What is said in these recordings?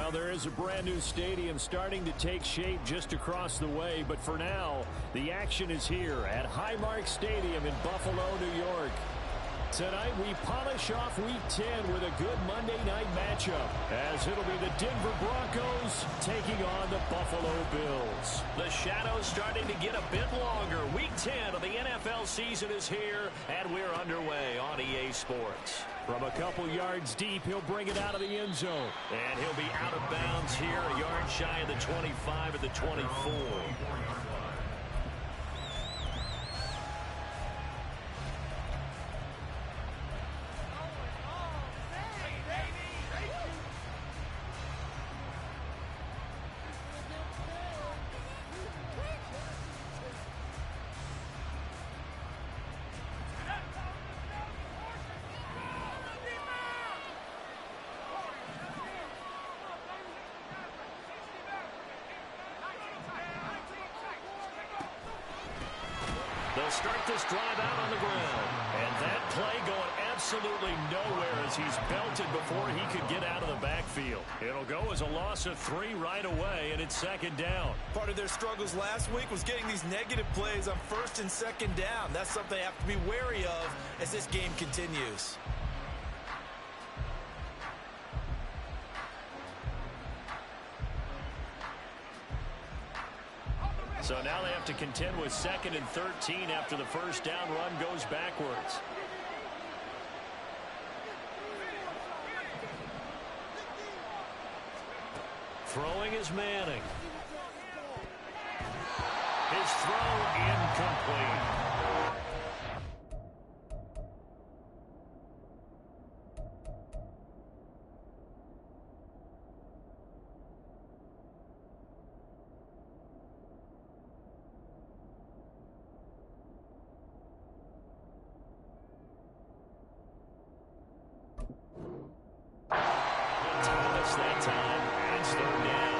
Well, there is a brand new stadium starting to take shape just across the way, but for now, the action is here at Highmark Stadium in Buffalo, New York. Tonight, we polish off Week 10 with a good Monday night matchup, as it'll be the Denver Broncos taking on the Buffalo Bills. The shadows starting to get a bit longer. Week 10 of the NFL season is here, and we're underway on EA Sports. From a couple yards deep, he'll bring it out of the end zone. And he'll be out of bounds here, a yard shy of the 25 at the 24. They'll start this drive out on the ground. And that play going absolutely nowhere as he's belted before he could get out of the backfield. It'll go as a loss of 3 right away, and it's second down. Part of their struggles last week was getting these negative plays on first and second down. That's something they have to be wary of as this game continues. So now they have to contend with 2nd and 13 after the first down run goes backwards. Throwing is Manning. His throw incomplete. That time, and third down.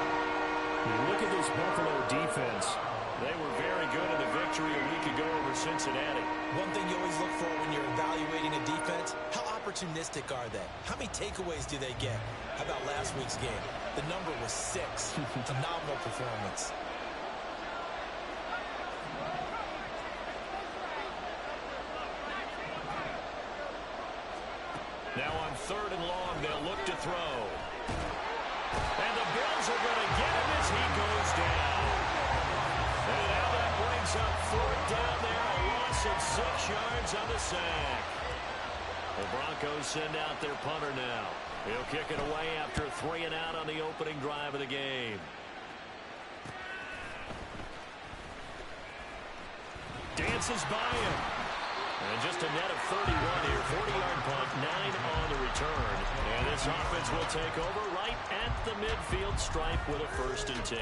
You look at this Buffalo defense. They were very good in the victory a week ago over Cincinnati. One thing you always look for when you're evaluating a defense, how opportunistic are they? How many takeaways do they get? How about last week's game? The number was 6. Phenomenal performance. Now on 3rd and long, they'll look to throw. And the Bills are going to get him as he goes down. And now that brings up 4th down there, a loss of 6 yards on the sack. The Broncos send out their punter now. He'll kick it away after 3 and out on the opening drive of the game. Dances by him. And just a net of 31 here. 40-yard punt, 9 on the return. And this offense will take over right at the midfield stripe with a 1st and 10.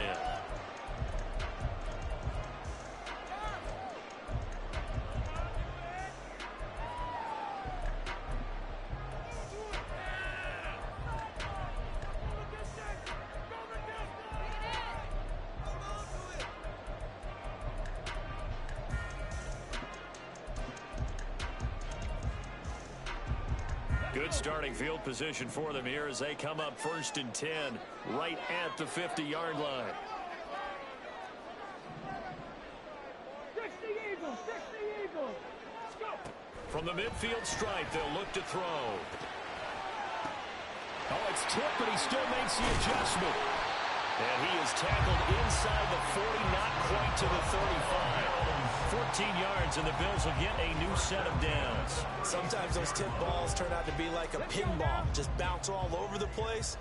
Good starting field position for them here as they come up 1st and 10 right at the 50-yard line. From the midfield stripe, they'll look to throw. Oh, it's tipped, but he still makes the adjustment. And he is tackled inside the 40, not quite to the 35. 14 yards, and the Bills will get a new set of downs. Sometimes those tip balls turn out to be like a pinball. Just bounce all over the place.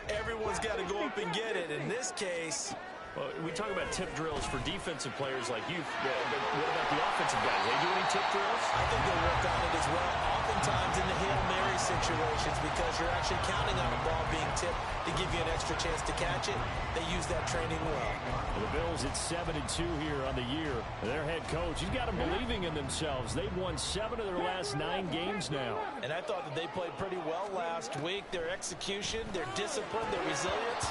Everyone's got to go up and get it. In this case... Well, we talk about tip drills for defensive players like you. But what about the offensive guys? They do any tip drills? I think they'll work on it as well. Oftentimes in the Hail Mary situations, because you're actually counting on the ball being tipped to give you an extra chance to catch it, they use that training well. The Bills at 7-2 here on the year. Their head coach, he's got them believing in themselves. They've won 7 of their last 9 games now. And I thought that they played pretty well last week. Their execution, their discipline, their resilience,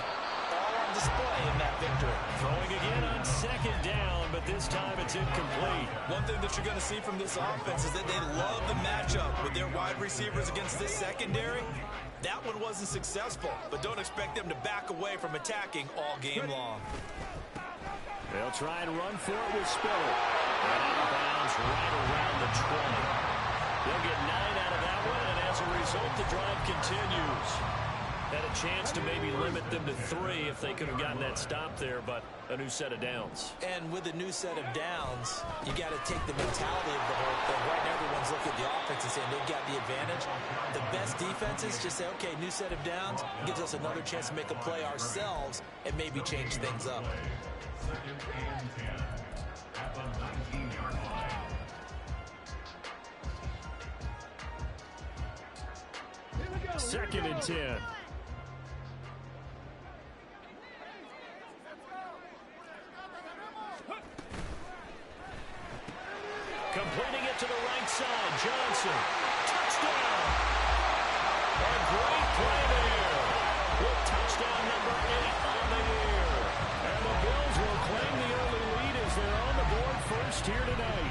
all on display in that victory. Throwing again on second down, but this time it's incomplete. One thing that you're going to see from this offense is that they love the matchup with their wide receivers against this secondary. That one wasn't successful, but don't expect them to back away from attacking all game long. They'll try and run for it with Spiller. And out of bounds right around the 20. They'll get 9 out of that one, and as a result, the drive continues. Had a chance to maybe limit them to 3 if they could have gotten that stop there, but a new set of downs. And with a new set of downs, you got to take the mentality of the whole thing. Right now, everyone's looking at the offense and saying they've got the advantage. The best defenses just say, okay, new set of downs, gives us another chance to make a play ourselves and maybe change things up. Second and 10. Completing it to the right side. Johnson. Touchdown. A great play there. With touchdown number 8 on the year. And the Bills will claim the early lead as they're on the board first here tonight.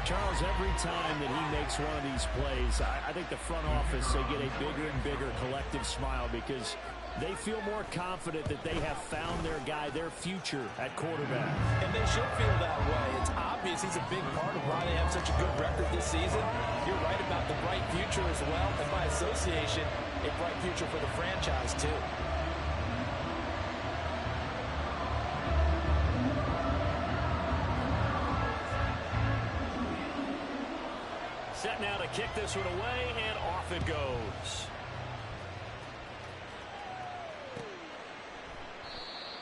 Charles, every time that he makes one of these plays, I think the front office, they get a bigger and bigger collective smile because they feel more confident that they have found their guy, their future at quarterback. And they should feel that way. It's obvious he's a big part of why they have such a good record this season. You're right about the bright future as well, and by association, a bright future for the franchise too. Set now to kick this one away, and off it goes.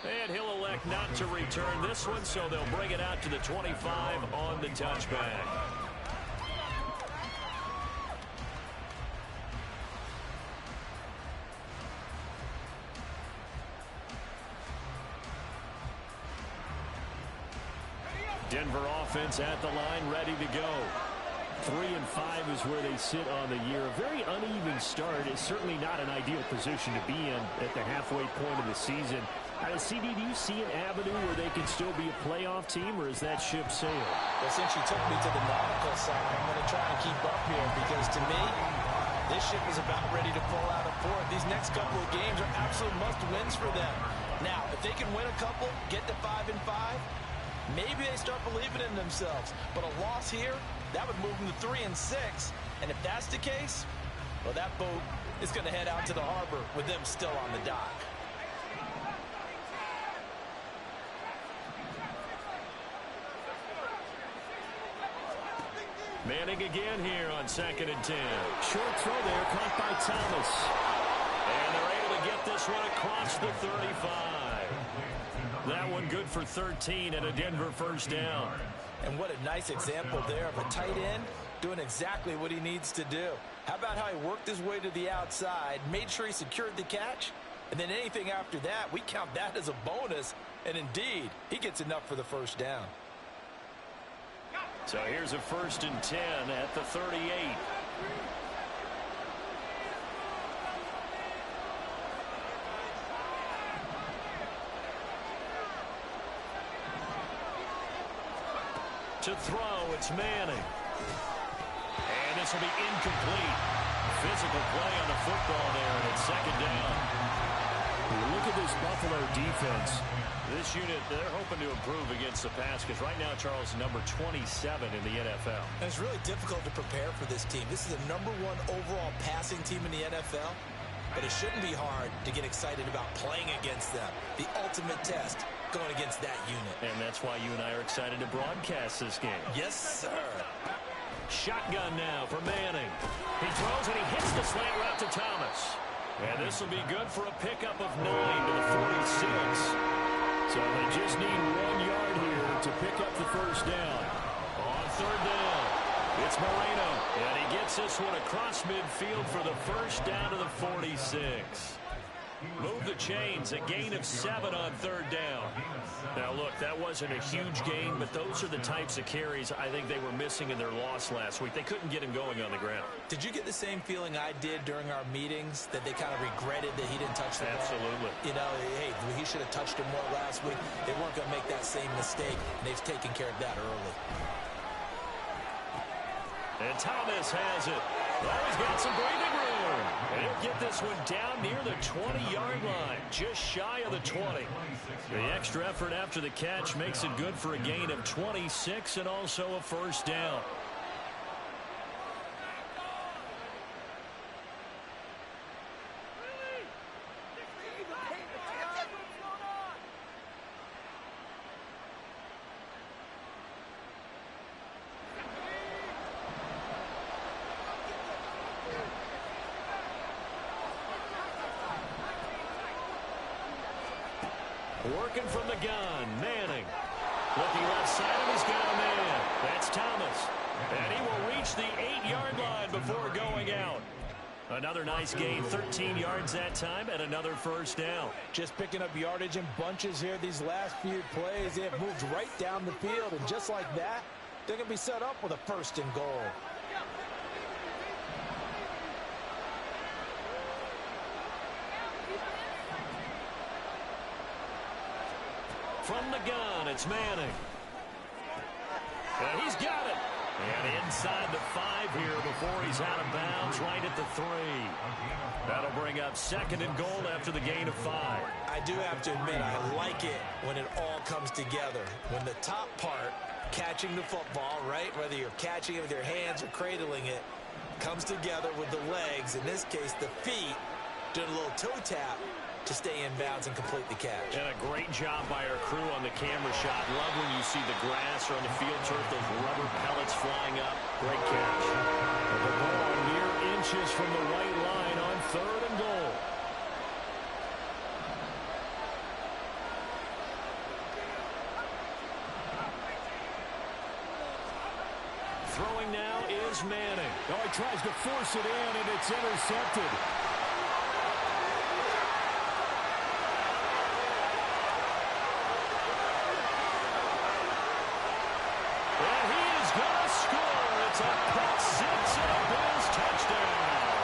And he'll elect not to return this one, so they'll bring it out to the 25 on the touchback. Denver offense at the line, ready to go. 3-5 is where they sit on the year. A very uneven start is certainly not an ideal position to be in at the halfway point of the season. CD, do you see an avenue where they can still be a playoff team, or is that ship sailed? Well, since you took me to the nautical side, I'm going to try and keep up here because to me, this ship is about ready to pull out a port. These next couple of games are absolute must-wins for them. Now, if they can win a couple, get to 5-5, maybe they start believing in themselves. But a loss here, that would move them to 3-6. And if that's the case, well, that boat is going to head out to the harbor with them still on the dock. Manning again here on 2nd and 10. Short throw there, caught by Thomas. And they're able to get this one across the 35. That one good for 13 and a Denver first down. And what a nice example there of a tight end doing exactly what he needs to do. How about how he worked his way to the outside, made sure he secured the catch, and then anything after that, we count that as a bonus. And indeed, he gets enough for the first down. So here's a 1st and 10 at the 38. To throw, it's Manning. And this will be incomplete. Physical play on the football there, and it's 2nd down. Look at this Buffalo defense. This unit, they're hoping to improve against the pass because right now, Charles, number 27 in the NFL. And it's really difficult to prepare for this team. This is the #1 overall passing team in the NFL, but it shouldn't be hard to get excited about playing against them. The ultimate test going against that unit. And that's why you and I are excited to broadcast this game. Yes, sir. Shotgun now for Manning. He throws and he hits the slant route to Thomas. And this will be good for a pickup of 9 to the 46. So they just need 1 yard here to pick up the first down. On 3rd down, it's Moreno. And he gets this one across midfield for the first down to the 46. Move the chains, a gain of 7 on 3rd down. Now look, That wasn't a huge gain, but those are the types of carries I think they were missing in their loss last week. They couldn't get him going on the ground. Did you get the same feeling I did during our meetings, that they kind of regretted that he didn't touch the ball? Absolutely. You know, hey, he should have touched it more last week. They weren't going to make that same mistake, and they've taken care of that early. And Thomas has it. Oh, he's got some breathing room. And he'll get this one down near the 20-yard line, just shy of the 20. The extra effort after the catch makes it good for a gain of 26 and also a first down. Working from the gun, Manning. Looking left side of, he's got a man. That's Thomas. And he will reach the 8-yard line before going out. Another nice gain, 13 yards that time, and another first down. Just picking up yardage in bunches here these last few plays. They have moved right down the field, and just like that, they're going to be set up with a first and goal. From the gun, it's Manning. And he's got it. And inside the 5 here before he's out of bounds, right at the 3. That'll bring up second and goal after the gain of 5. I do have to admit, I like it when it all comes together. When the top part, catching the football, right, whether you're catching it with your hands or cradling it, comes together with the legs, in this case the feet, doing a little toe tap to stay in bounds and complete the catch. And a great job by our crew on the camera shot. Love when you see the grass or on the field turf, those rubber pellets flying up. Great catch. The ball mere inches from the white line on 3rd and goal. Throwing now is Manning. Oh, he tries to force it in, and it's intercepted. It's a pick six and a Bills touchdown.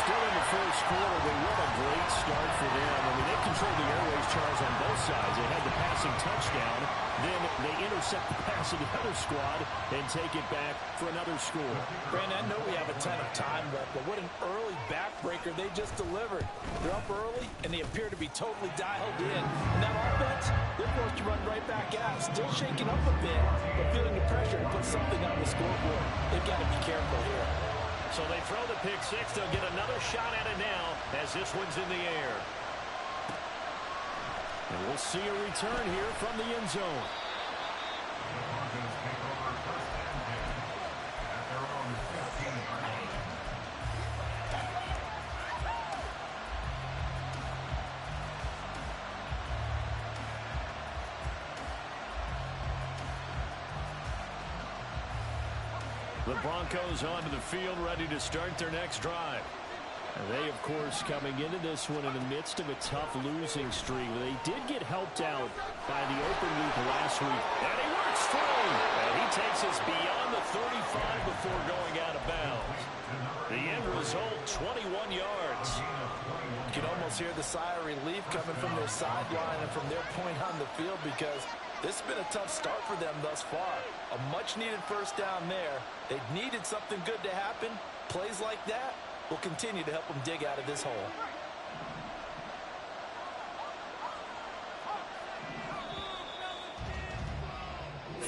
Still in the first quarter, but what a great start for them. I mean, they controlled the airways, Charles, on both sides. They had the passing touchdown. Then they intercept the pass of the other squad and take it back for another score. Brandon, I know we have a ton of time left, but what an early backbreaker they just delivered. They're up early, and they appear to be totally dialed in. And that offense, they're forced to run right back out. Still shaking up a bit, but feeling the pressure to put something on the scoreboard. They've got to be careful here. So they throw the pick six. They'll get another shot at it now as this one's in the air. And we'll see a return here from the end zone. The Broncos onto the field, ready to start their next drive. And they, of course, coming into this one in the midst of a tough losing streak. They did get helped out by the open week last week. And he works through. And he takes us beyond the 35 before going out of bounds. The end result, 21 yards. You can almost hear the sigh of relief coming from their sideline and from their point on the field, because this has been a tough start for them thus far. A much-needed first down there. They needed something good to happen. Plays like that will continue to help them dig out of this hole.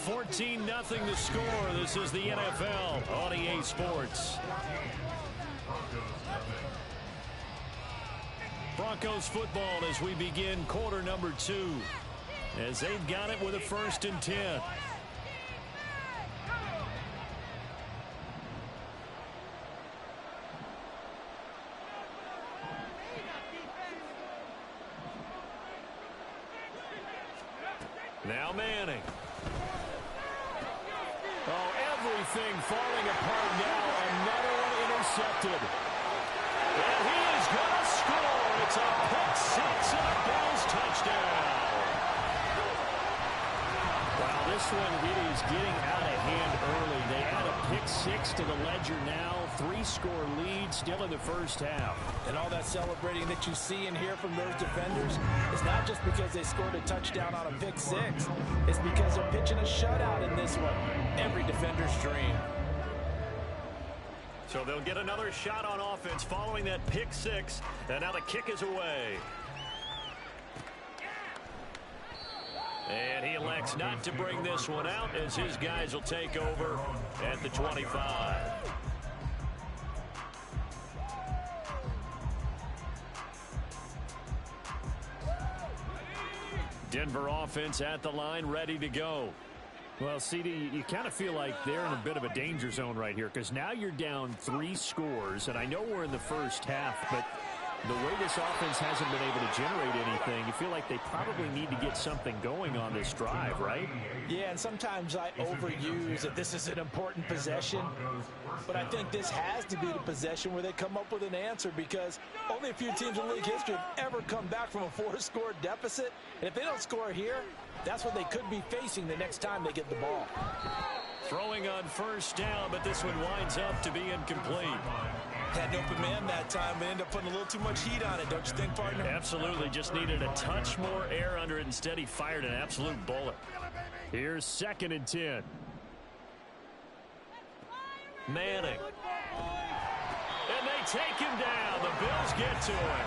$14-0 the score. This is the NFL on EA Sports. Broncos football as we begin quarter number 2. As they've got it with a 1st and 10. Now Manning. Oh, everything falling apart now. Another one intercepted. And he is going to score. It's a pick six and a Bills touchdown. this one, it is getting out of hand early. They add a pick-6 to the ledger now. 3-score lead still in the first half. And all that celebrating that you see and hear from those defenders is not just because they scored a touchdown on a pick-6. It's because they're pitching a shutout in this one. Every defender's dream. So they'll get another shot on offense following that pick-6. And now the kick is away. And he elects not to bring this one out as his guys will take over at the 25. Denver offense at the line, ready to go. Well, CD, you kind of feel like they're in a bit of a danger zone right here because now you're down 3 scores, and I know we're in the first half, but the way this offense hasn't been able to generate anything, you feel like they probably need to get something going on this drive, right? Yeah, and sometimes I overuse that this is an important possession, but I think this has to be the possession where they come up with an answer because only a few teams in league history have ever come back from a 4-score deficit, and if they don't score here, that's what they could be facing the next time they get the ball. Throwing on first down, but this one winds up to be incomplete. Had an open man that time, but ended up putting a little too much heat on it, don't you think, partner? Absolutely. Just needed a touch more air under it. Instead, he fired an absolute bullet. Here's 2nd and 10. Manning. And they take him down. The Bills get to him.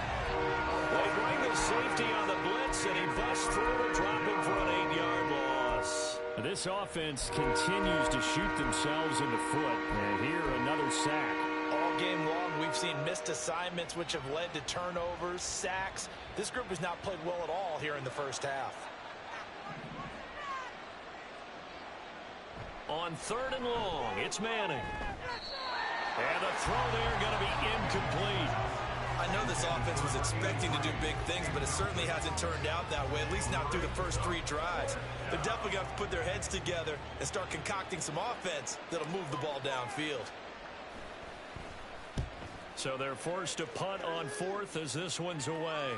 They bring the safety on the blitz, and he busts through to drop him for an 8-yard loss. This offense continues to shoot themselves in the foot. And here, another sack. All game long, we've seen missed assignments which have led to turnovers, sacks. This group has not played well at all here in the first half. On 3rd and long, it's Manning. And the throw there going to be incomplete. I know this offense was expecting to do big things, but it certainly hasn't turned out that way, at least not through the first 3 drives. They're definitely going to have to put their heads together and start concocting some offense that'll move the ball downfield. So they're forced to punt on 4th as this one's away.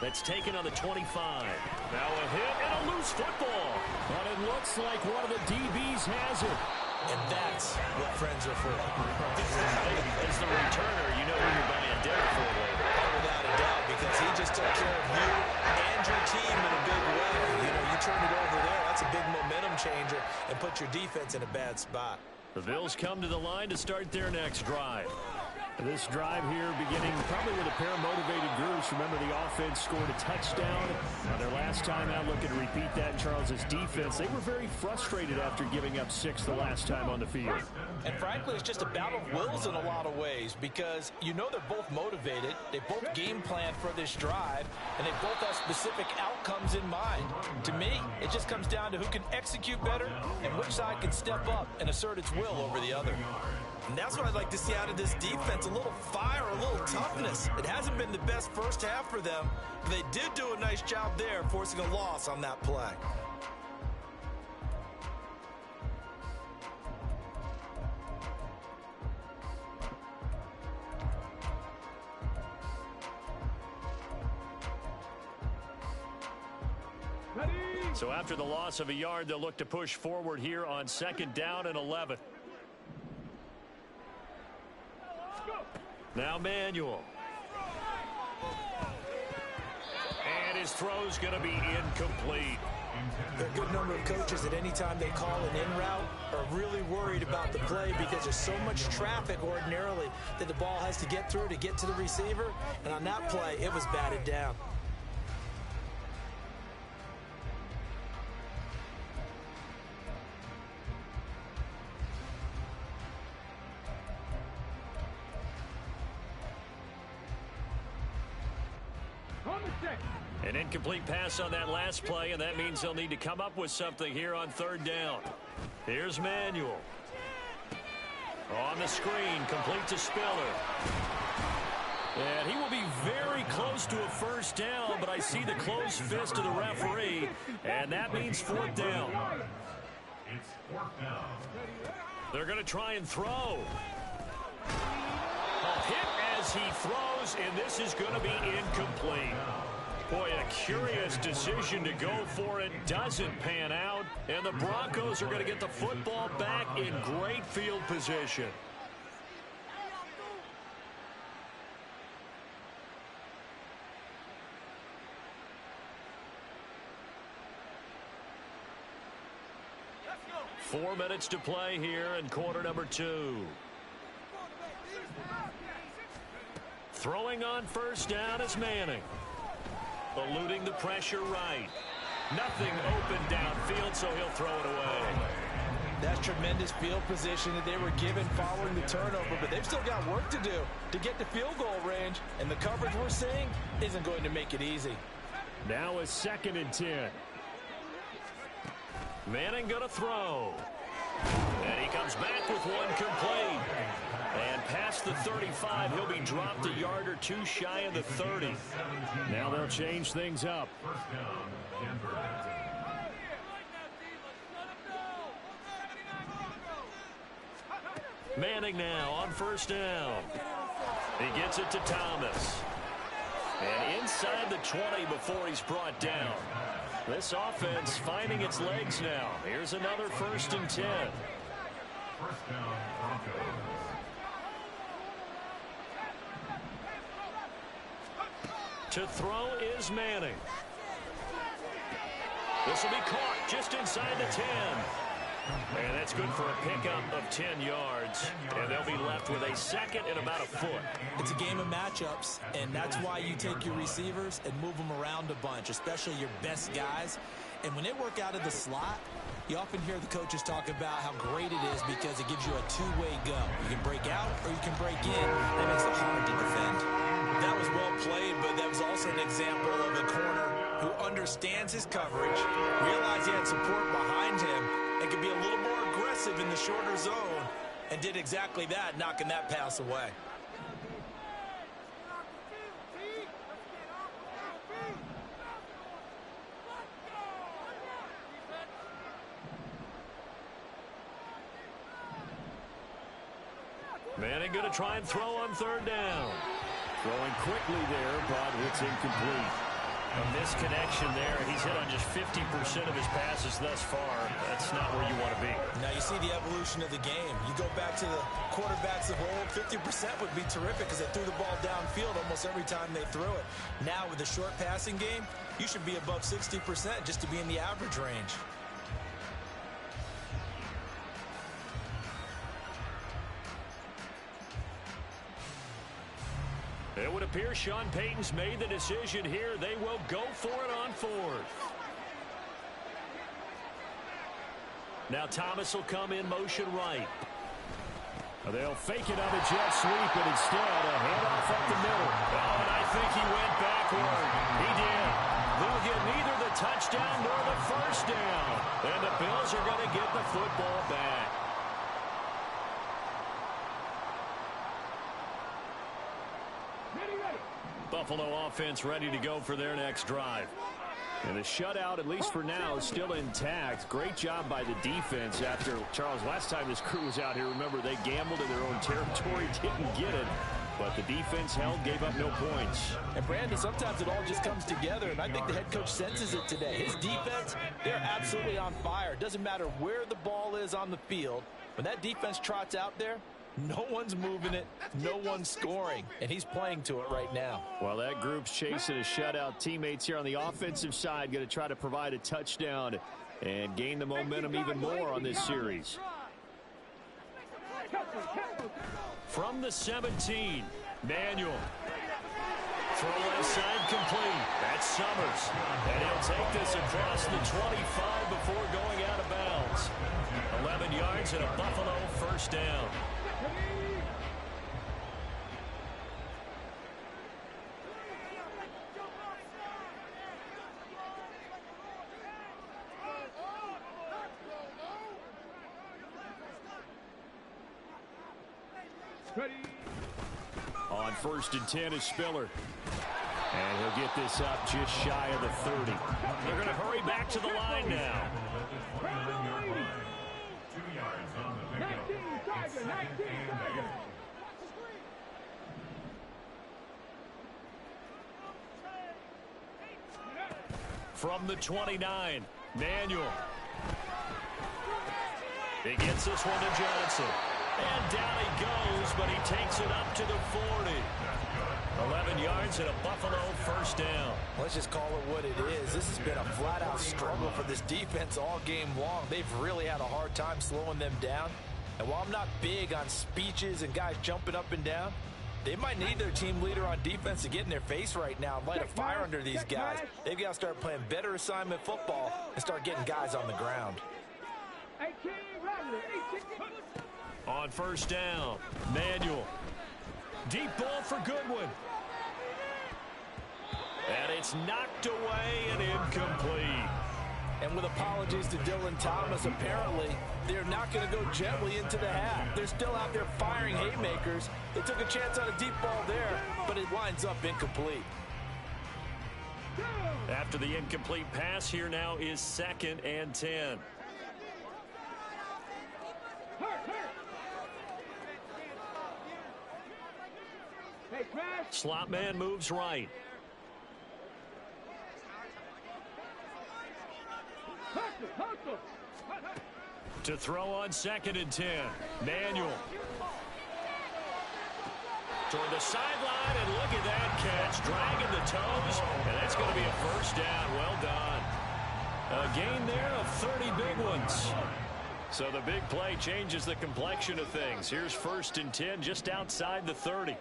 That's taken on the 25. Now a hit and a loose football. But it looks like one of the DBs has it. And that's what friends are for. As the returner, you know who you're buying dinner for later. Without a doubt, because he just took care of you and your team in a big way. You know, you turn it over there, that's a big momentum changer and put your defense in a bad spot. The Bills come to the line to start their next drive. This drive here beginning probably with a pair of motivated groups. Remember, the offense scored a touchdown. Now, their last time out, looking to repeat that in Charles's defense. They were very frustrated after giving up 6 the last time on the field. And frankly, it's just a battle of wills in a lot of ways because you know they're both motivated. They both game planned for this drive, and they both have specific outcomes in mind. To me, it just comes down to who can execute better and which side can step up and assert its will over the other. And that's what I'd like to see out of this defense, a little fire, a little toughness. It hasn't been the best first half for them, but they did do a nice job there, forcing a loss on that play. So after the loss of a yard, they'll look to push forward here on 2nd down and 11. Now Manuel. And his throw's going to be incomplete. There are a good number of coaches at any time they call an in route are really worried about the play because there's so much traffic ordinarily that the ball has to get through to get to the receiver. And on that play, it was batted down. An incomplete pass on that last play, and that means they'll need to come up with something here on 3rd down. Here's Manuel. On the screen, complete to Spiller. And he will be very close to a first down, but I see the closed fist of the referee, and that means 4th down. They're going to try and throw. A hit as he throws, and this is going to be incomplete. Boy, a curious decision to go for it. Doesn't pan out. And the Broncos are going to get the football back in great field position. Let's go. 4 minutes to play here in quarter number 2. Throwing on first down is Manning. Eluding the pressure right. Nothing open downfield, so he'll throw it away. That's tremendous field position that they were given following the turnover, but they've still got work to do to get to field goal range, and the coverage we're seeing isn't going to make it easy. Now a 2nd and 10. Manning going to throw. And he comes back with one complete. And past the 35, he'll be dropped a yard or 2 shy of the 30. Now they'll change things up. Manning now on first down. He gets it to Thomas. And inside the 20 before he's brought down. This offense finding its legs now. Here's another 1st and 10. First down, Broncos. To throw is Manning. This will be caught just inside the 10. And that's good for a pickup of 10 yards. And they'll be left with a 2nd and about a foot. It's a game of matchups, and that's why you take your receivers and move them around a bunch, especially your best guys. And when they work out of the slot, you often hear the coaches talk about how great it is because it gives you a two-way go. You can break out or you can break in. That makes it hard to defend. That was well played, but that was also an example of a corner who understands his coverage, realized he had support behind him, and could be a little more aggressive in the shorter zone, and did exactly that, knocking that pass away. Manning going to try and throw on 3rd down. Throwing quickly there, but it's incomplete. A misconnection there. He's hit on just 50% of his passes thus far. That's not where you want to be. Now you see the evolution of the game. You go back to the quarterbacks of old, 50% would be terrific because they threw the ball downfield almost every time they threw it. Now with the short passing game, you should be above 60% just to be in the average range. It would appear Sean Payton's made the decision here. They will go for it on 4th. Now Thomas will come in motion right. They'll fake it on a jet sweep, and instead a handoff up the middle. Oh, and I think he went backward. He did. They'll get neither the touchdown nor the 1st down. And the Bills are going to get the football back. Buffalo offense ready to go for their next drive. And the shutout, at least for now, is still intact. Great job by the defense after, Charles, last time this crew was out here, remember, they gambled in their own territory, didn't get it. But the defense held, gave up no points. And, Brandon, sometimes it all just comes together, and I think the head coach senses it today. His defense, they're absolutely on fire. It doesn't matter where the ball is on the field. When that defense trots out there, no one's moving it, no one's scoring, and he's playing to it right now. Well, that group's chasing a shutout. Teammates here on the offensive side going to try to provide a touchdown and gain the momentum even more on this series. From the 17, Manuel. Throw left side complete. That's Summers. And he'll take this across the 25 before going out of bounds. 11 yards and a Buffalo 1st down. On 1st and 10 is Spiller. And he'll get this up just shy of the 30. They're going to hurry back to the line now. 2 yards on the pickup. It's 2nd and 8. From the 29, Manuel. He gets this one to Johnson. And down he goes, but he takes it up to the 40. 11 yards and a Buffalo first down. Let's just call it what it is. This has been a flat-out struggle for this defense all game long. They've really had a hard time slowing them down. And while I'm not big on speeches and guys jumping up and down, they might need their team leader on defense to get in their face right now and light a fire under these guys. They've got to start playing better assignment football and start getting guys on the ground. On first down, Manuel. Deep ball for Goodwin. And it's knocked away and incomplete. And with apologies to Dylan Thomas, apparently they're not going to go gently into the half. They're still out there firing haymakers. They took a chance on a deep ball there, but it winds up incomplete. After the incomplete pass, here now is 2nd and 10. Slot man moves right. To throw on 2nd and 10. Manuel. Toward the sideline, and look at that catch. Dragging the toes, and that's going to be a first down. Well done. A gain there of 30 big ones. So the big play changes the complexion of things. Here's 1st and 10 just outside the 30.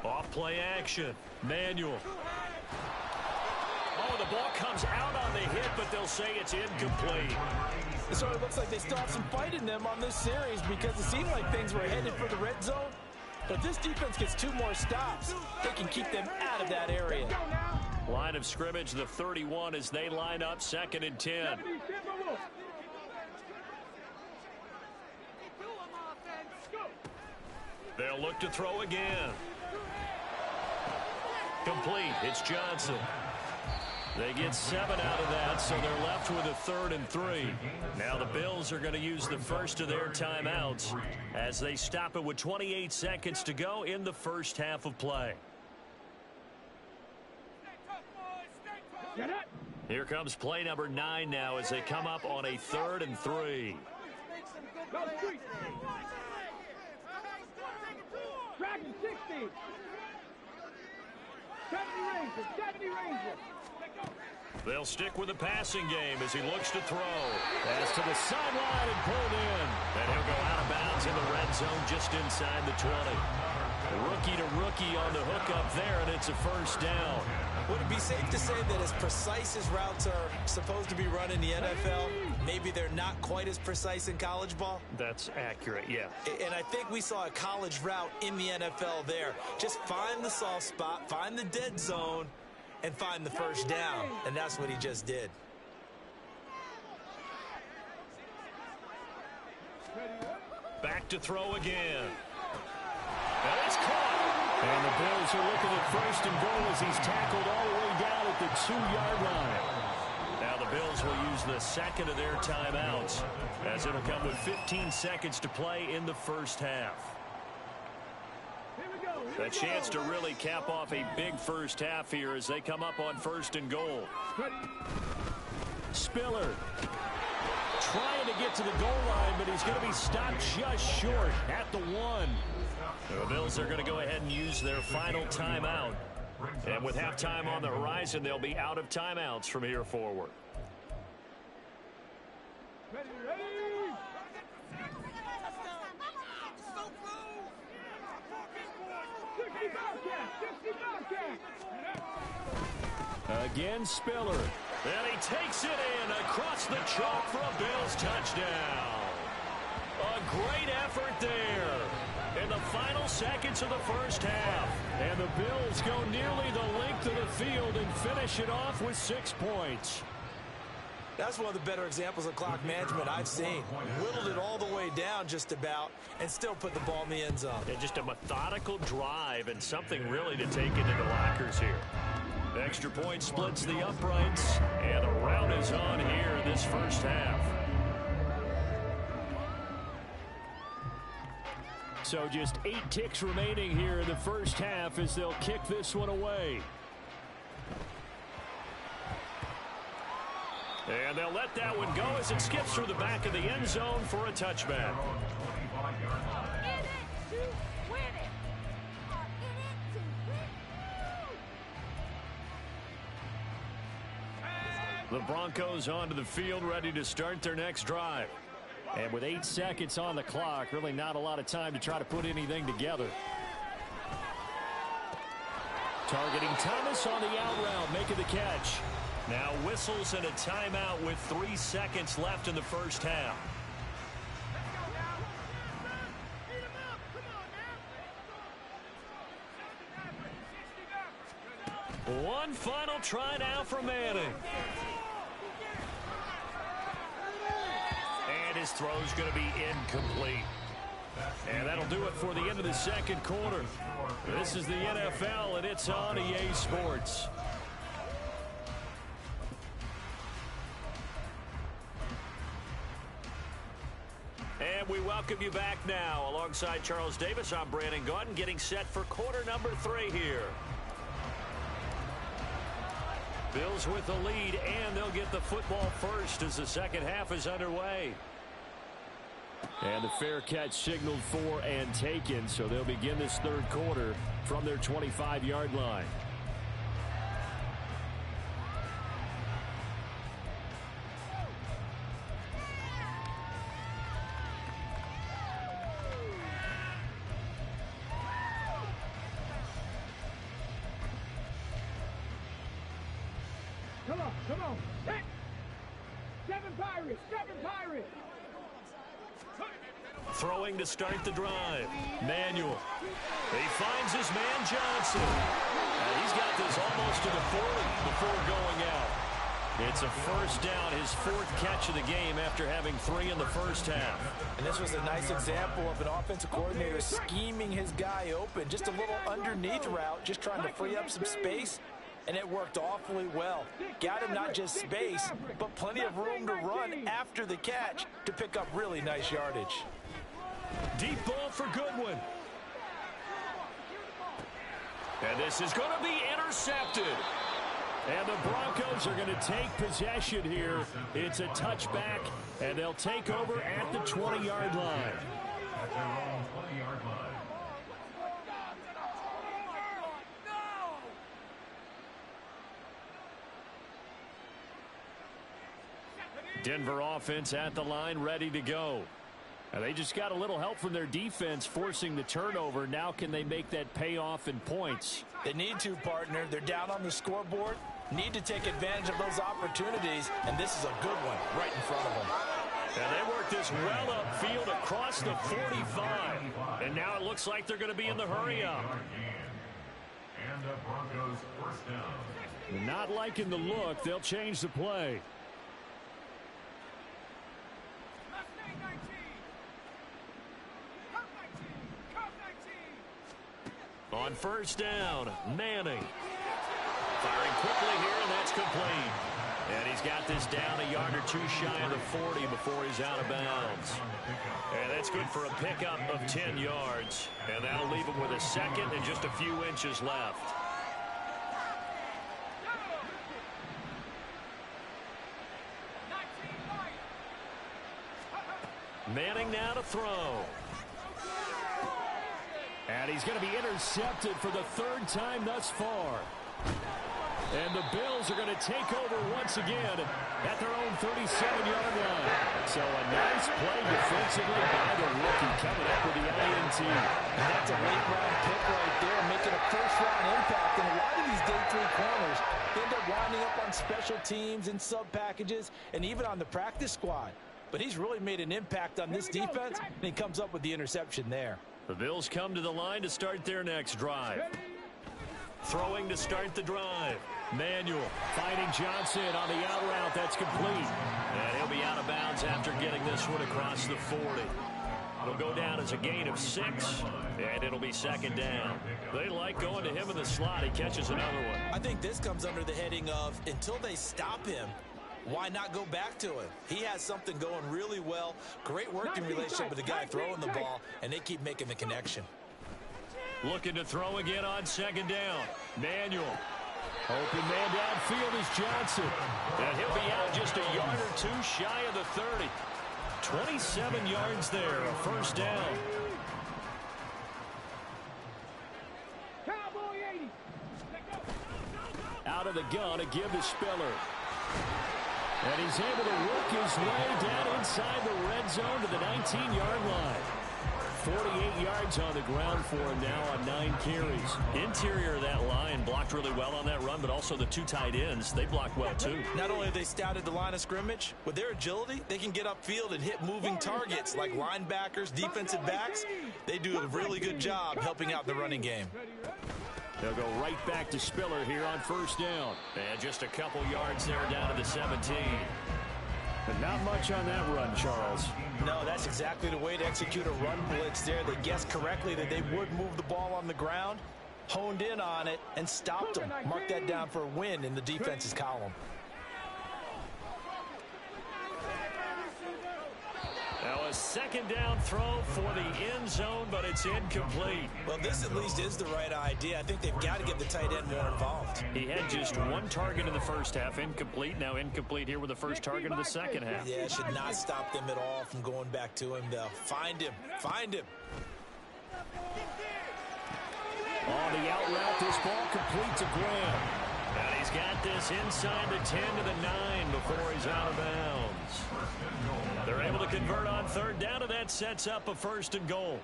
Off play action. Manuel. Oh, the ball comes out on the hit, but they'll say it's incomplete. So it looks like they still have some fight in them on this series because it seemed like things were headed for the red zone. But this defense gets 2 more stops. They can keep them out of that area. Line of scrimmage, the 31, as they line up 2nd and 10. They'll look to throw again. Complete. It's Johnson. They get 7 out of that, so they're left with a 3rd and 3. Now the Bills are going to use the first of their timeouts as they stop it with 28 seconds to go in the first half of play. Here comes play number 9 now as they come up on a 3rd and 3. Dragon 60. 70 Rangers. They'll stick with the passing game as he looks to throw. Pass to the sideline and pulled in. And he'll go out of bounds in the red zone just inside the 20. Rookie to rookie on the hook up there, and it's a first down. Would it be safe to say that as precise as routes are supposed to be run in the NFL, maybe they're not quite as precise in college ball? That's accurate, yeah. And I think we saw a college route in the NFL there. Just find the soft spot, find the dead zone, and find the first down. And that's what he just did. Back to throw again. And it's caught. And the Bills are looking at 1st and goal as he's tackled all the way down at the 2-yard line. Now the Bills will use the 2nd of their timeouts as it'll come with 15 seconds to play in the first half. A chance to really cap off a big first half here as they come up on 1st and goal. Spiller trying to get to the goal line, but he's going to be stopped just short at the 1. The Bills are going to go ahead and use their final timeout. And with halftime on the horizon, they'll be out of timeouts from here forward. Again, Spiller. And he takes it in across the chalk for a Bills touchdown. A great effort there in the final seconds of the first half. And the Bills go nearly the length of the field and finish it off with 6 points. That's one of the better examples of clock management I've seen. Whittled it all the way down just about and still put the ball in the end zone. And just a methodical drive and something really to take into the lockers here. The extra point splits the uprights, and the rout is on here in this first half. So just 8 ticks remaining here in the first half as they'll kick this one away. And they'll let that one go as it skips through the back of the end zone for a touchback. The Broncos onto the field, ready to start their next drive. And with 8 seconds on the clock, really not a lot of time to try to put anything together. Targeting Thomas on the out route, making the catch. Now whistles and a timeout with 3 seconds left in the first half. One final try now for Manning. And his throw's going to be incomplete. And that'll do it for the end of the second quarter. This is the NFL, and it's on EA Sports. And we welcome you back now. Alongside Charles Davis, I'm Brandon Gaudin, getting set for quarter number 3 here. Bills with the lead, and they'll get the football first as the second half is underway. And the fair catch signaled for and taken, so they'll begin this third quarter from their 25-yard line. Come on. Hit. Seven Pirates. Throwing to start the drive. Manuel. He finds his man Johnson. And he's got this almost to the 40 before going out. It's a first down, his 4th catch of the game after having 3 in the first half. And this was a nice example of an offensive coordinator scheming his guy open. Just a little underneath route, just trying to free up some space. And it worked awfully well. Got him not just space, but plenty of room to run after the catch to pick up really nice yardage. Deep ball for Goodwin. And this is going to be intercepted. And the Broncos are going to take possession here. It's a touchback, and they'll take over at the 20-yard line. Denver offense at the line, ready to go. And they just got a little help from their defense forcing the turnover. Now can they make that payoff in points? They need to, partner. They're down on the scoreboard. Need to take advantage of those opportunities, and this is a good one right in front of them. And they work this well upfield across the 45. And now it looks like they're going to be in the hurry-up. And the Broncos first down. Not liking the look. They'll change the play. On first down, Manning. Firing quickly here, and that's complete. And he's got this down a yard or 2 shy of the 40 before he's out of bounds. And that's good for a pickup of 10 yards. And that'll leave him with a second and just a few inches left. Manning now to throw. And he's going to be intercepted for the 3rd time thus far. And the Bills are going to take over once again at their own 37-yard line. So a nice play defensively by the rookie coming up with the INT. And that's a late-round pick right there, making a first-round impact. And a lot of these day 3 corners end up winding up on special teams and sub-packages and even on the practice squad. But he's really made an impact on this defense, and he comes up with the interception there. The Bills come to the line to start their next drive. Throwing to start the drive. Manuel finding Johnson on the out route. That's complete. And he'll be out of bounds after getting this one across the 40. It'll go down as a gain of 6, and it'll be 2nd down. They like going to him in the slot. He catches another one. I think this comes under the heading of until they stop him, why not go back to him? He has something going really well. Great working relationship with the guy throwing the ball, and they keep making the connection. Looking to throw again on second down. Manuel. Open man downfield is Johnson. And he'll be out just a yard or two shy of the 30. 27 yards there, a first down. Out of the gun, a give to Spiller. And he's able to work his way down inside the red zone to the 19-yard line. 48 yards on the ground for him now on 9 carries. Interior of that line blocked really well on that run, but also the 2 tight ends, they blocked well too. Not only have they scouted the line of scrimmage, with their agility, they can get upfield and hit moving targets like linebackers, defensive backs. They do a really good job helping out the running game. They'll go right back to Spiller here on first down. And just a couple yards there down to the 17. But not much on that run, Charles. No, that's exactly the way to execute a run blitz there. They guessed correctly that they would move the ball on the ground, honed in on it, and stopped them. Mark that down for a win in the defense's column. Now a second down throw for the end zone, but it's incomplete. Well, this at least is the right idea. I think they've got to get the tight end more involved. He had just 1 target in the first half, incomplete. Now incomplete here with the first target of the second half. Yeah, should not stop them at all from going back to him, though. Find him. Find him. On the out route, this ball complete to Graham. And he's got this inside the 10 to the 9 before he's out of bounds. They're able to convert on third down, and that sets up a first and goal.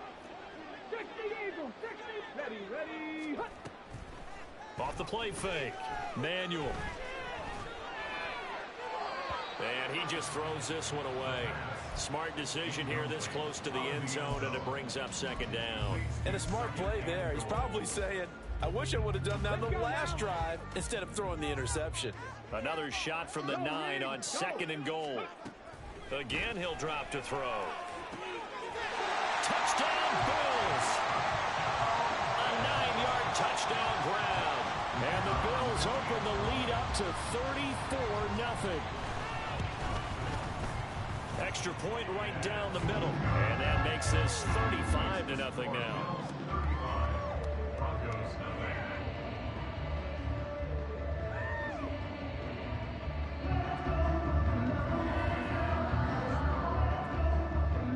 Ready. Off the play fake. Manuel. And he just throws this one away. Smart decision here this close to the end zone, and it brings up second down. And a smart play there. He's probably saying, I wish I would have done that on the last drive instead of throwing the interception. Another shot from the 9 on second and goal. Again, he'll drop to throw. Touchdown, Bills! A 9-yard touchdown grab. And the Bills open the lead up to 34-0. Extra point right down the middle. And that makes this 35-0 now.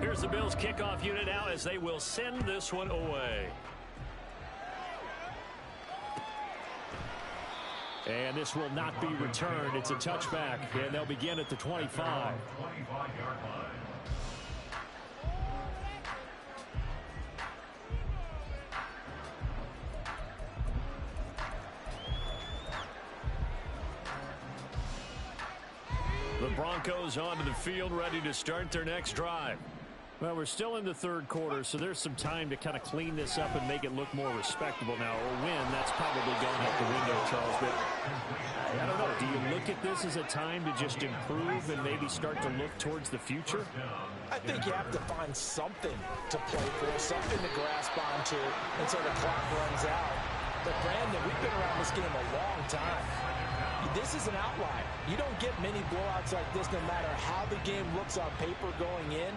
Here's the Bills kickoff unit now as they will send this one away. And this will not be returned. It's a touchback, and they'll begin at the 25. 25-yard line. The Broncos onto the field, ready to start their next drive. Well, we're still in the third quarter, so there's some time to kind of clean this up and make it look more respectable now. A win, that's probably gone out the window, Charles. But I don't know. Do you look at this as a time to just improve and maybe start to look towards the future? I think you have to find something to play for, something to grasp onto until the clock runs out. But, Brandon, we've been around this game a long time. This is an outlier. You don't get many blowouts like this no matter how the game looks on paper going in.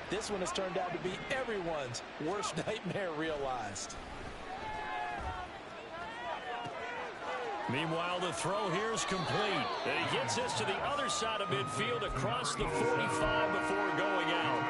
This one has turned out to be everyone's worst nightmare realized. Meanwhile, the throw here is complete. And he gets this to the other side of midfield across the 45 before going out.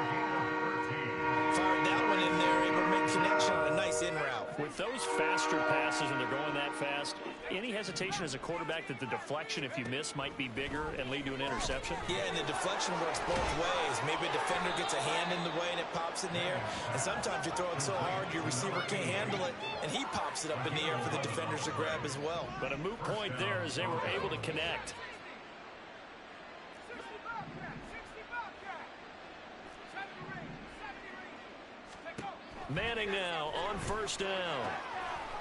Fired that one in there, able to make connection on a nice in route. With those faster passes and they're going that fast, any hesitation as a quarterback that the deflection, if you miss, might be bigger and lead to an interception? Yeah, and the deflection works both ways. Maybe a defender gets a hand in the way and it pops in the air. And sometimes you throw it so hard your receiver can't handle it, and he pops it up in the air for the defenders to grab as well. But a moot point there as they were able to connect. Manning now on first down.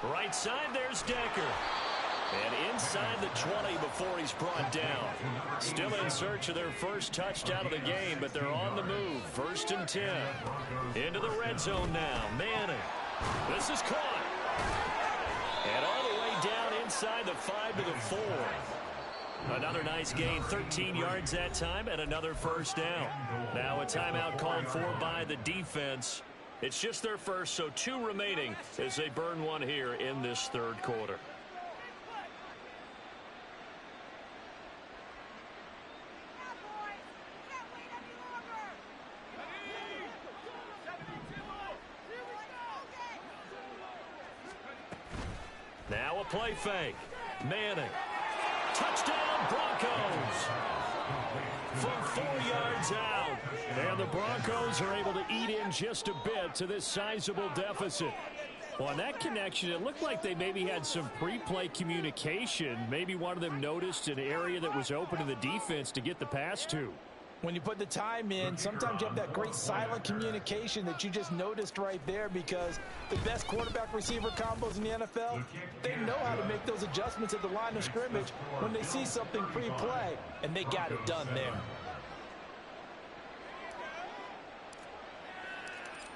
Right side, there's Decker. And inside the 20 before he's brought down. Still in search of their first touchdown of the game, but they're on the move. 1st and 10. Into the red zone now. Manning. This is caught. And all the way down inside the 5 to the 4. Another nice gain, 13 yards that time, and another first down. Now a timeout called for by the defense. It's just their first, so 2 remaining as they burn one here in this third quarter. Now a play fake. Manning. Touchdown Broncos. From 4 yards out. And the Broncos are able to eat in just a bit to this sizable deficit. Well, on that connection, it looked like they maybe had some pre-play communication. Maybe one of them noticed an area that was open in the defense to get the pass to. When you put the time in, sometimes you have that great silent communication that you just noticed right there, because the best quarterback-receiver combos in the NFL, they know how to make those adjustments at the line of scrimmage when they see something pre-play, and they got it done there.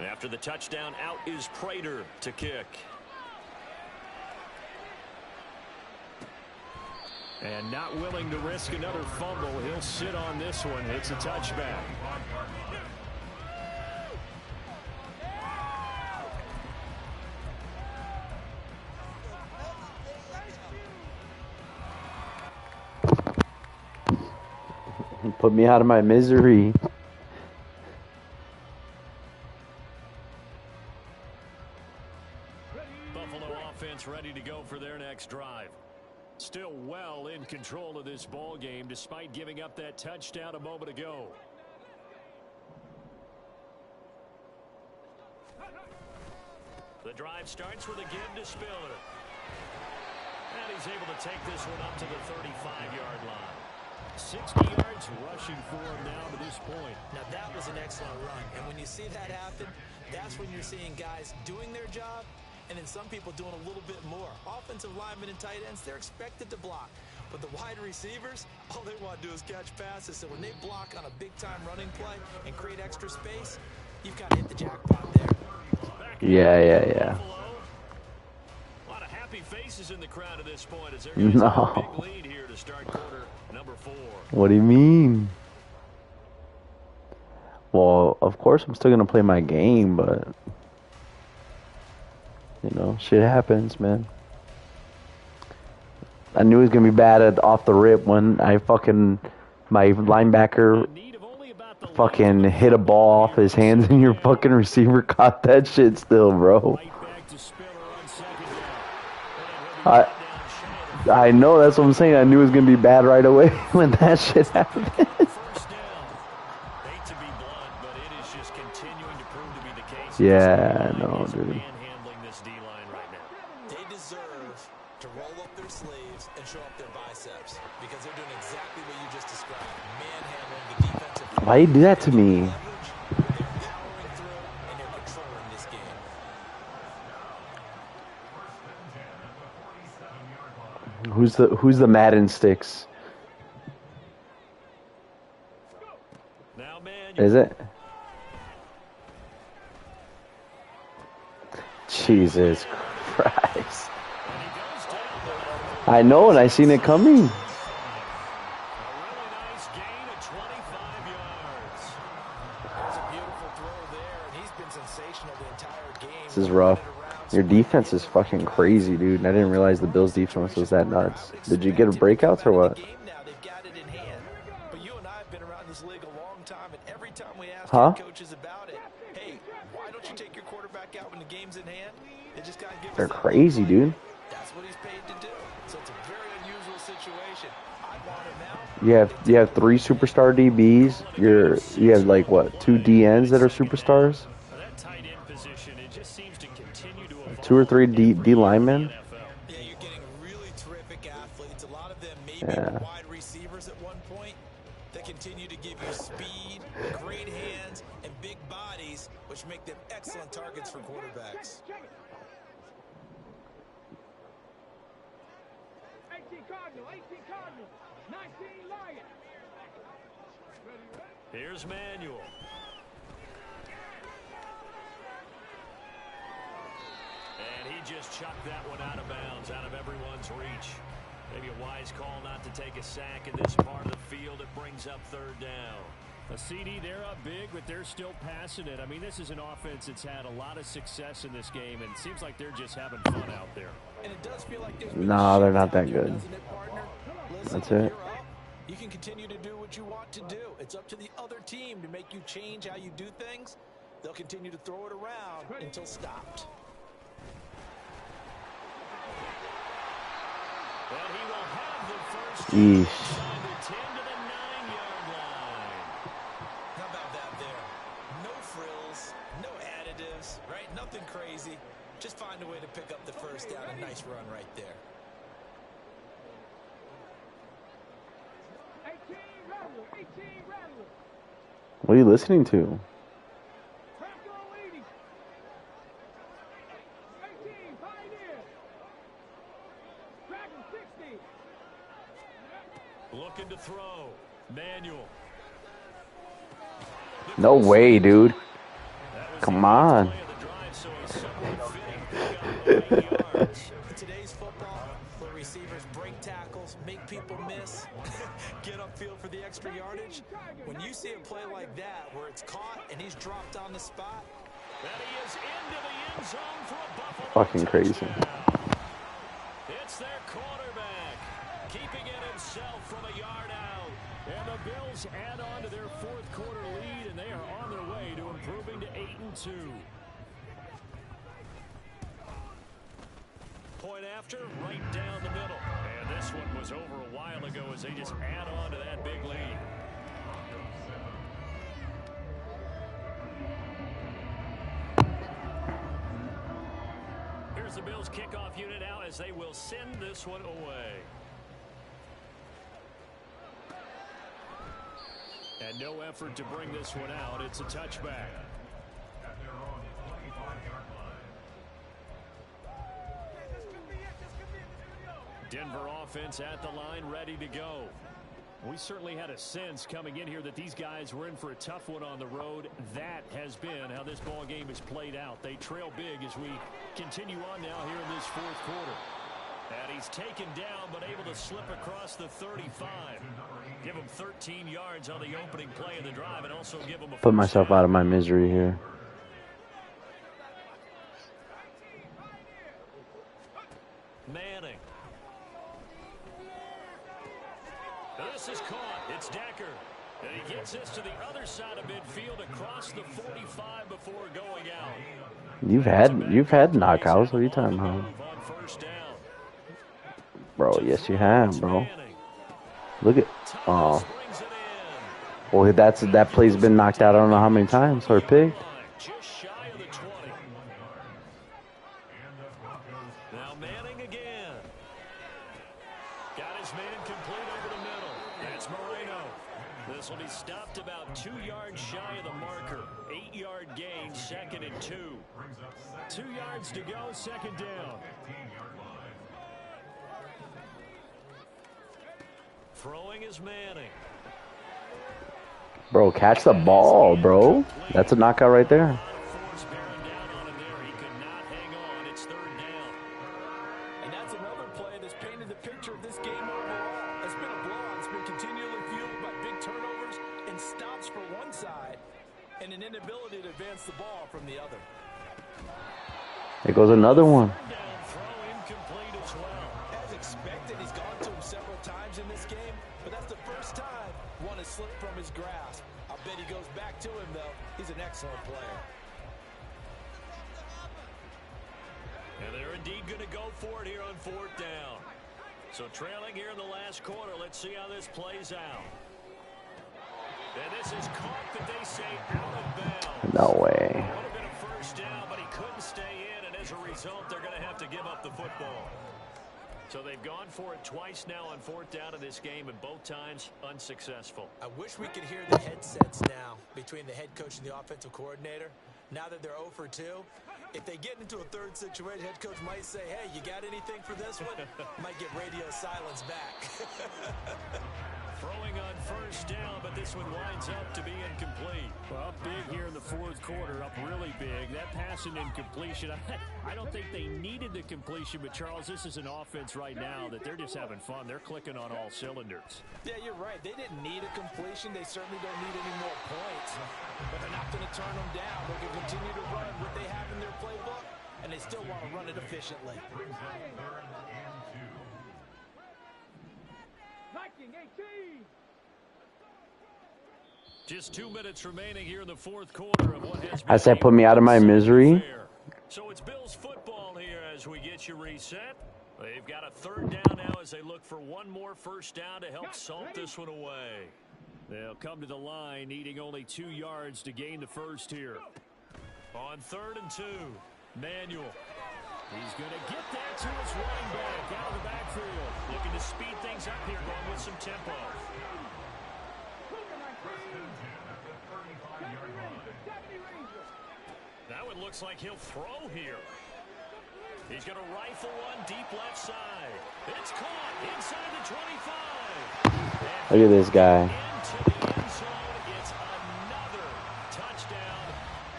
After the touchdown, out is Prater to kick. And not willing to risk another fumble. He'll sit on this one. It's a touchback. Put me out of my misery. Buffalo offense ready to go for their next drive. Still well in control of this ball game despite giving up that touchdown a moment ago. The drive starts with a give to Spiller. And he's able to take this one up to the 35-yard line. 60 yards rushing for him now to this point. Now that was an excellent run, and when you see that happen, that's when you're seeing guys doing their job, and then some people doing a little bit more. Offensive linemen and tight ends, they're expected to block. But the wide receivers, all they want to do is catch passes. So when they block on a big-time running play and create extra space, you've got to hit the jackpot there. Yeah. A lot of happy faces in the crowd at this point as they're No. going to have a big lead here to start quarter number 4. What do you mean? Well, of course I'm still going to play my game, but... You know, shit happens, man. I knew it was going to be bad off the rip when my linebacker fucking hit a ball off his hands and your fucking receiver caught that shit still, bro. I know, that's what I'm saying. I knew it was going to be bad right away when that shit happened. Yeah, no, dude. Why you do that to me? Who's the Madden sticks? Is it? Jesus Christ. I know, and I seen it coming. This is rough. Your defense is fucking crazy, dude. And I didn't realize the Bills' defense was that nuts. Did you get a breakouts or what? Huh? They're crazy, dude. You have 3 superstar DBs. You have like what, 2 DNs that are superstars? 2 or 3 D linemen. Yeah, you're getting really terrific athletes. A lot of them maybe wide receivers at one point. They continue to give you speed, great hands, and big bodies, which make them excellent targets for quarterbacks. 18 Cardinal, 19 Lions. Here's Manuel. And he just chucked that one out of bounds, out of everyone's reach. Maybe a wise call not to take a sack in this part of the field. It brings up third down. A CD, they're up big, but they're still passing it. I mean, this is an offense that's had a lot of success in this game, and it seems like they're just having fun out there. And it does feel like there's Nah, they're not that good. Listen, That's it. you're up. You can continue to do what you want to do. It's up to the other team to make you change how you do things. They'll continue to throw it around until stopped. And he will have the first Yeesh. from the 10 to the 9-yard line. How about that there? No frills, no additives, right? Nothing crazy. Just find a way to pick up the first down. A nice run right there. 18 Rattler, 18 Rattler. What are you listening to? Franco Leedy. 18 Pioneer. Dragon 60. Looking to throw. Manuel. No way, dude. Come on. Play of the drive, so a somewhat fitting pickup of 8 yards. In today's football, where receivers break tackles, make people miss, get upfield for the extra yardage, when you see a play like that where it's caught and he's dropped on the spot, And he is into the end zone for a Buffalo Fucking crazy. touchdown. It's their quarterback, keeping it himself from a yard out. And the Bills add on to their fourth quarter lead, and they are on their way to improving to 8-2. Point after, right down the middle. And this one was over a while ago as they just add on to that big lead. Here's the Bills kickoff unit now as they will send this one away. And no effort to bring this one out. It's a touchback. At their own 25-yard line. Denver offense at the line, ready to go. We certainly had a sense coming in here that these guys were in for a tough one on the road. That has been how this ball game has played out. They trail big as we continue on now here in this fourth quarter. And he's taken down, but able to slip across the 35. Give him 13 yards on the opening play of the drive, and also give him a Put myself out of my misery here. Manning. This is caught. It's Decker. And he gets this to the other side of midfield across the 45 before going out. You've had knockouts. What are you talking about? On first down. Bro, yes you have, bro. Manning. Look at Thomas brings it in. well that play's been knocked out I don't know how many times or picked. Just shy of the 20. Now Manning again. Got his man complete over the middle. That's Moreno. This will be stopped about 2 yards shy of the marker. 8-yard gain, 2nd and 2. 2 yards to go, second down. Throwing is Manning. Bro, catch the ball, bro. That's a knockout right there. Force bearing down on him there. He could not hang on. It's third down. and that's another play that's painted the picture of this game overall. It's been a blowout. It's been continually fueled by big turnovers and stops for one side and an inability to advance the ball from the other. There goes another one. Third down throw incomplete as well. As expected, he's gone to him several times in this game, but that's the first time one has slipped from his grasp. I bet he goes back to him, though. He's an excellent player. And they're indeed going to go for it here on fourth down. So trailing here in the last quarter. Let's see how this plays out. And this is caught that they say out of bounds. No way. Would have been a first down, but he couldn't stay in, and as a result, they're going to have to give up the football. So they've gone for it twice now on fourth down in this game, and both times unsuccessful. I wish we could hear the headsets now between the head coach and the offensive coordinator. Now that they're 0 for 2, if they get into a third situation, head coach might say, hey, you got anything for this one? Might get radio silence back. Throwing on first down, but this one winds up to be incomplete. Well, up big here in the fourth quarter, up really big. That pass and incompletion, I don't think they needed the completion, but Charles, this is an offense right now that they're just having fun. They're clicking on all cylinders. Yeah, you're right. They didn't need a completion. They certainly don't need any more points. But they're not going to turn them down. They can continue to run what they have in their playbook, and they still want to run it efficiently. Viking 18. Just 2 minutes remaining here in the fourth quarter of what has been I said, put me out of my misery. So it's Bills football here as we get you reset. They've got a third down now as they look for one more first down to help salt this one away. They'll come to the line, needing only 2 yards to gain the first here. On 3rd and 2, Manuel. He's going to get that to his running back out of the backfield. Looking to speed things up here, going with some tempo. Now it looks like he'll throw here. He's going to rifle one deep left side. It's caught inside the 25. Look at this guy. Into the end zone. It's another touchdown.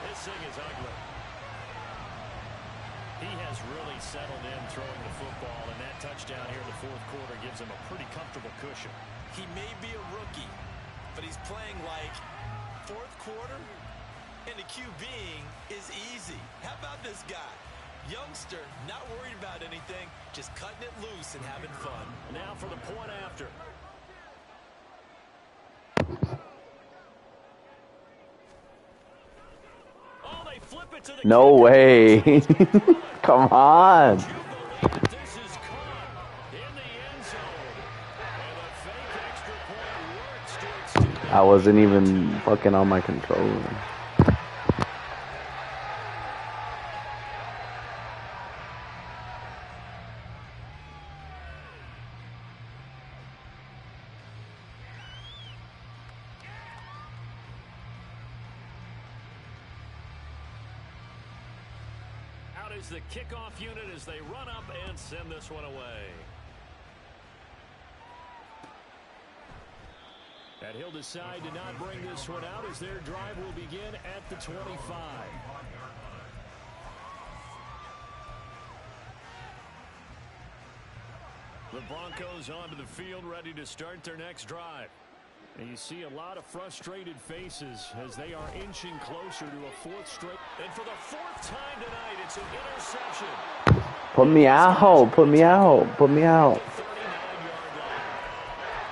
This thing is ugly. He has really settled in throwing the football, and that touchdown here in the fourth quarter gives him a pretty comfortable cushion. He may be a rookie, but he's playing like fourth quarter, and the QBing is easy. How about this guy? Youngster, not worried about anything, just cutting it loose and having fun. Now for the point after. Oh, they flip it to the No kicker. way. Come on. This is caught in the end zone. And a fake extra point works to extend. I wasn't even fucking on my controller. Out is the kickoff unit as they run up and send this one away. And he'll decide to not bring this one out as their drive will begin at the 25. The Broncos onto the field ready to start their next drive. And you see a lot of frustrated faces as they are inching closer to a fourth straight. And for the fourth time tonight, it's an interception. Put me out. Put me out. Put me out. 39-yard line.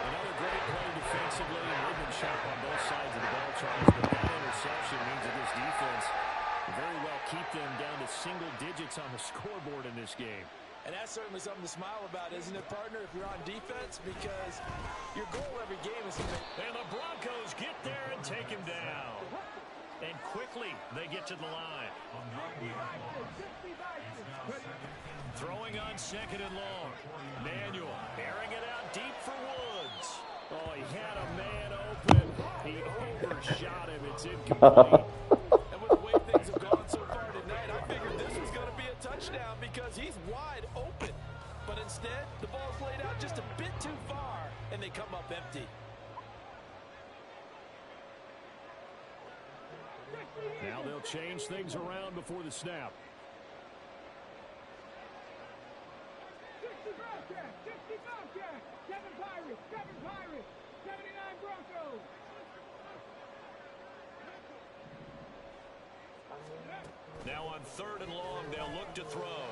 Another great play defensively, and they've been sharp on both sides of the ball, Charles. But that interception means that this defense will very well keep them down to single digits on the scoreboard in this game. And that's certainly something to smile about, isn't it, partner, if you're on defense? Because your goal every game is to make... And the Broncos get there and take him down. And quickly, they get to the line. Throwing on 2nd and long. Manuel airing it out deep for Woods. Oh, he had a man open. He overshot him. It's incomplete. And with the way things have gone so far tonight, I figured this was going to be a touchdown because he's wide open. But instead, the ball's laid out just a bit too far, and they come up empty. Now they'll change things around before the snap. 60 Bobcats, 60 Bobcats, 7 Pirates, 79 Broncos. Now on 3rd and long, they'll look to throw.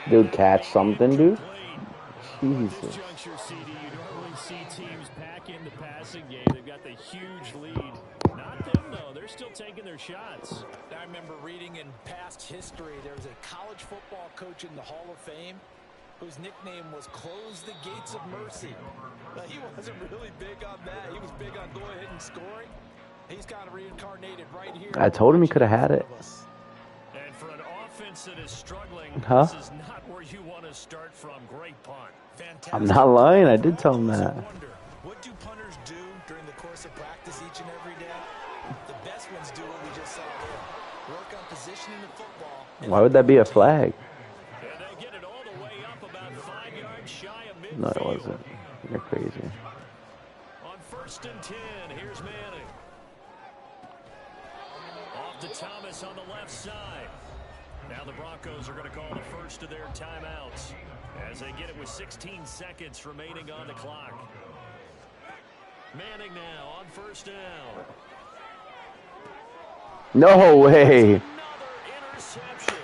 Dude, catch something, dude. This Jesus. juncture, CD, you normally see teams pack in the passing game. They've got the huge lead. Not them, though. They're still taking their shots. I remember reading in past history, there was a college football coach in the Hall of Fame whose nickname was Close the Gates of Mercy. Now, he wasn't really big on that. He was big on going ahead and scoring. He's kind of reincarnated right here. I told him he could have had it. And for an offense that is struggling, Huh? this is not where you want to start from. Great punt. Fantastic. I'm not lying. I did tell him that. Wonder, what do punters do during the course of practice each and every day? The best ones do what we just saw there. Work on positioning the football. Why would that be a flag? And they get it all the way up about 5 yards shy of midfield. No, it wasn't. You're crazy. On 1st and 10. Here's Manning. Off to Thomas on the left side. Now the Broncos are going to call the first of their timeouts as they get it with 16 seconds remaining on the clock. Manning now on 1st down. No way. Another interception.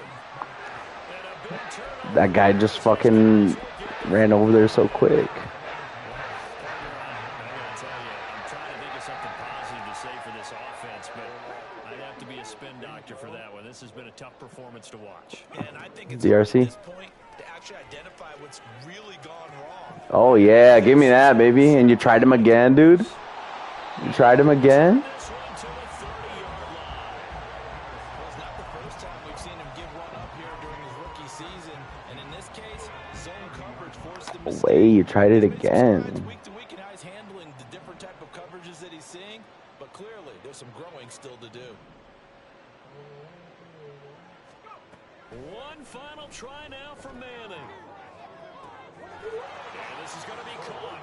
And a big turnover. That guy just fucking ran over there so quick. I gotta tell you, I'm trying to think of something positive to say for this offense, but I'd have to be a spin doctor for that one. This has been a tough performance to watch. And I think it's DRC. at this point to actually identify what's really gone wrong. Oh yeah, give me that, baby. And you tried him again, dude? You tried him again? This one to the 30-yard line. Well, it's not the first time we've seen him give one up here during his rookie season. And in this case, zone coverage forced him to No way, you tried it again. week to week and how he's handling the different type of coverages that he's seeing. But clearly, there's some growing still to do. One final try now for Manning. And this is going to be caught.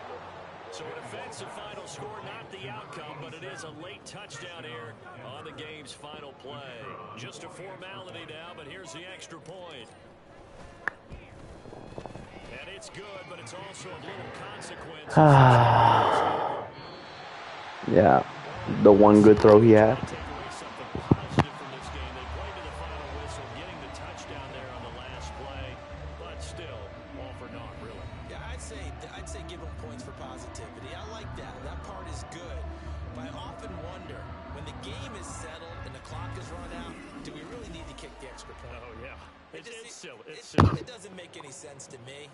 So an offensive final score, not the outcome, but it is a late touchdown here on the game's final play. Just a formality now, but here's the extra point. And it's good, but it's also of little consequence. Yeah, the one good throw he had. Take away something positive from this game. They played to the final whistle, getting the touchdown there on the last play, but still, all for naught, really. Yeah, I'd say give him points for positivity. I like that. That part is good. But I often wonder, when the game is settled and the clock is run out, do we really need to kick the extra point? Oh, yeah. It's silly. It's It silly. doesn't make any sense to me.